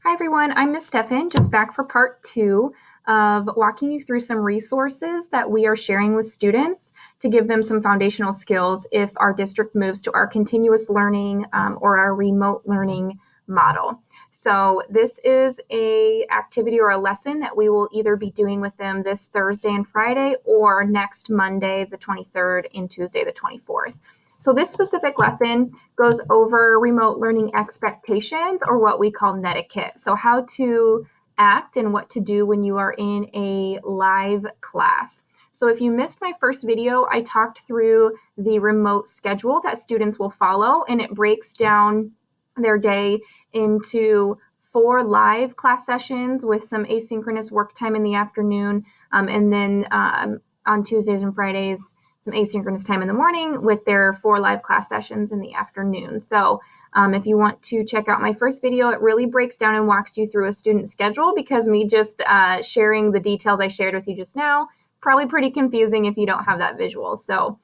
Hi everyone, I'm Miss Stefan, just back for part 2 of walking you through some resources that we are sharing with students to give them some foundational skills if our district moves to our continuous learning or our remote learning model. So this is a activity or a lesson that we will either be doing with them this Thursday and Friday or next Monday the 23rd and Tuesday the 24th. So this specific lesson goes over remote learning expectations, or what we call netiquette. So how to act and what to do when you are in a live class. So if you missed my first video, I talked through the remote schedule that students will follow, and it breaks down their day into 4 live class sessions with some asynchronous work time in the afternoon, and then on Tuesdays and Fridays, some asynchronous time in the morning with their 4 live class sessions in the afternoon. So if you want to check out my first video, it really breaks down and walks you through a student schedule, because me just sharing the details I shared with you just now, probably pretty confusing if you don't have that visual. So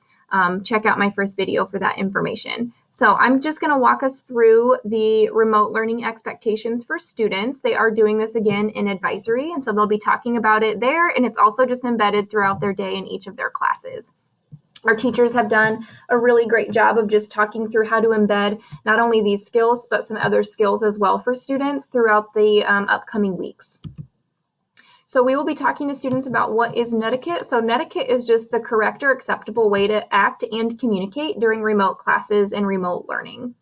check out my first video for that information. So I'm just going to walk us through the remote learning expectations for students. They are doing this again in advisory, and so they'll be talking about it there, and it's also just embedded throughout their day in each of their classes. Our teachers have done a really great job of just talking through how to embed not only these skills, but some other skills as well for students throughout the upcoming weeks. So we will be talking to students about what is netiquette. So netiquette is just the correct or acceptable way to act and communicate during remote classes and remote learning.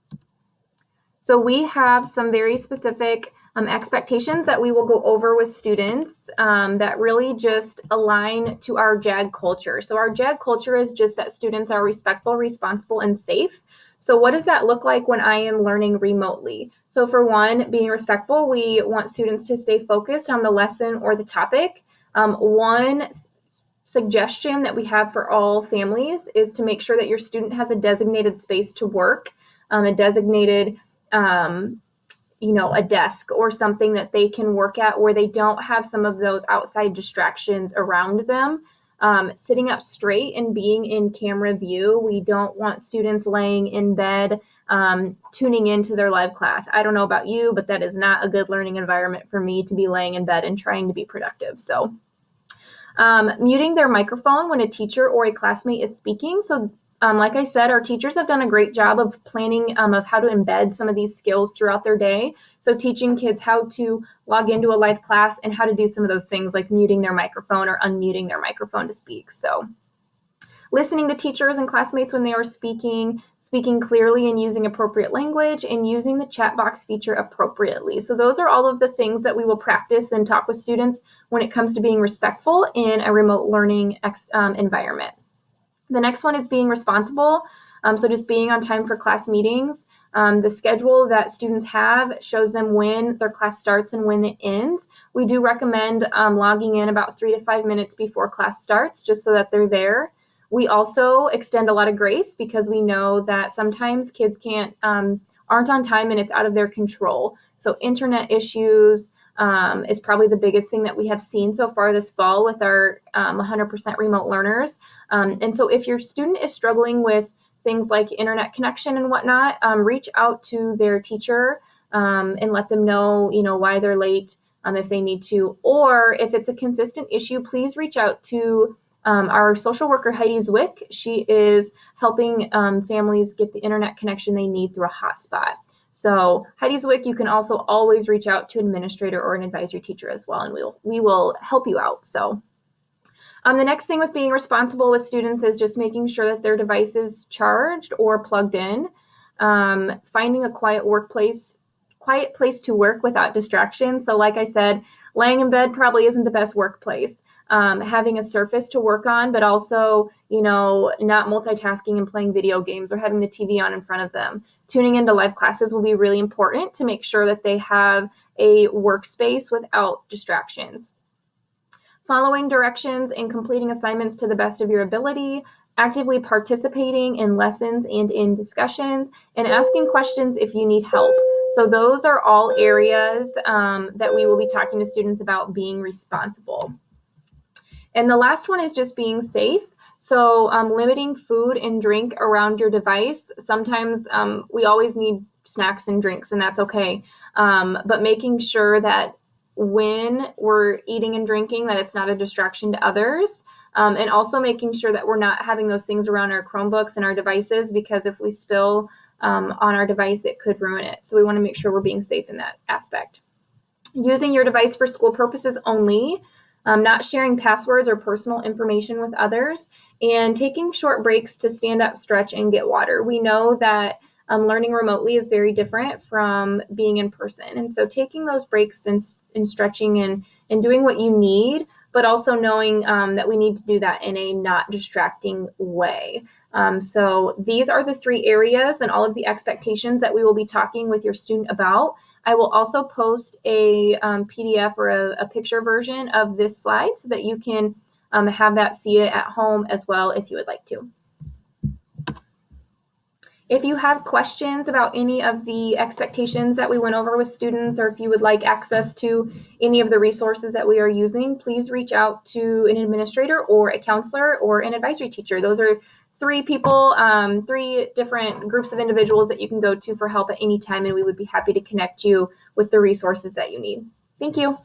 So we have some very specific expectations that we will go over with students that really just align to our JAG culture. So our JAG culture is just that students are respectful, responsible, and safe. So what does that look like when I am learning remotely? So for one, being respectful, we want students to stay focused on the lesson or the topic. One suggestion that we have for all families is to make sure that your student has a designated space to work, a designated a desk or something that they can work at where they don't have some of those outside distractions around them. Sitting up straight and being in camera view. We don't want students laying in bed, tuning into their live class. I don't know about you, but that is not a good learning environment for me to be laying in bed and trying to be productive. So muting their microphone when a teacher or a classmate is speaking. So like I said, our teachers have done a great job of planning of how to embed some of these skills throughout their day. So teaching kids how to log into a live class and how to do some of those things like muting their microphone or unmuting their microphone to speak. So listening to teachers and classmates when they are speaking clearly and using appropriate language, and using the chat box feature appropriately. So those are all of the things that we will practice and talk with students when it comes to being respectful in a remote learning environment. The next one is being responsible. So just being on time for class meetings. The schedule that students have shows them when their class starts and when it ends. We do recommend logging in about 3 to 5 minutes before class starts, just so that they're there. We also extend a lot of grace, because we know that sometimes kids aren't on time and it's out of their control. So internet issues is probably the biggest thing that we have seen so far this fall with our 100% remote learners. And so if your student is struggling with things like internet connection and whatnot, reach out to their teacher and let them know, why they're late if they need to. Or if it's a consistent issue, please reach out to our social worker, Heidi Zwick. She is helping families get the internet connection they need through a hotspot. So Heidi Zwick, you can also always reach out to an administrator or an advisory teacher as well, and we will help you out. So the next thing with being responsible with students is just making sure that their device is charged or plugged in. Finding a quiet place to work without distractions. So like I said, laying in bed probably isn't the best workplace. Having a surface to work on, but also, not multitasking and playing video games or having the TV on in front of them. Tuning into live classes will be really important to make sure that they have a workspace without distractions. Following directions and completing assignments to the best of your ability, actively participating in lessons and in discussions, and asking questions if you need help. So those are all areas that we will be talking to students about being responsible. And the last one is just being safe. So limiting food and drink around your device. Sometimes we always need snacks and drinks, and that's okay. but making sure that when we're eating and drinking, that it's not a distraction to others. And also making sure that we're not having those things around our Chromebooks and our devices, because if we spill on our device, it could ruin it. So we want to make sure we're being safe in that aspect. Using your device for school purposes only, not sharing passwords or personal information with others, and taking short breaks to stand up, stretch, and get water. We know that learning remotely is very different from being in person. And so taking those breaks and stretching and doing what you need, but also knowing that we need to do that in a not distracting way. So these are the 3 areas and all of the expectations that we will be talking with your student about. I will also post a PDF or a picture version of this slide so that you can have that see it at home as well if you would like to. If you have questions about any of the expectations that we went over with students, or if you would like access to any of the resources that we are using, please reach out to an administrator or a counselor or an advisory teacher. Those are 3 people, 3 different groups of individuals that you can go to for help at any time, and we would be happy to connect you with the resources that you need. Thank you.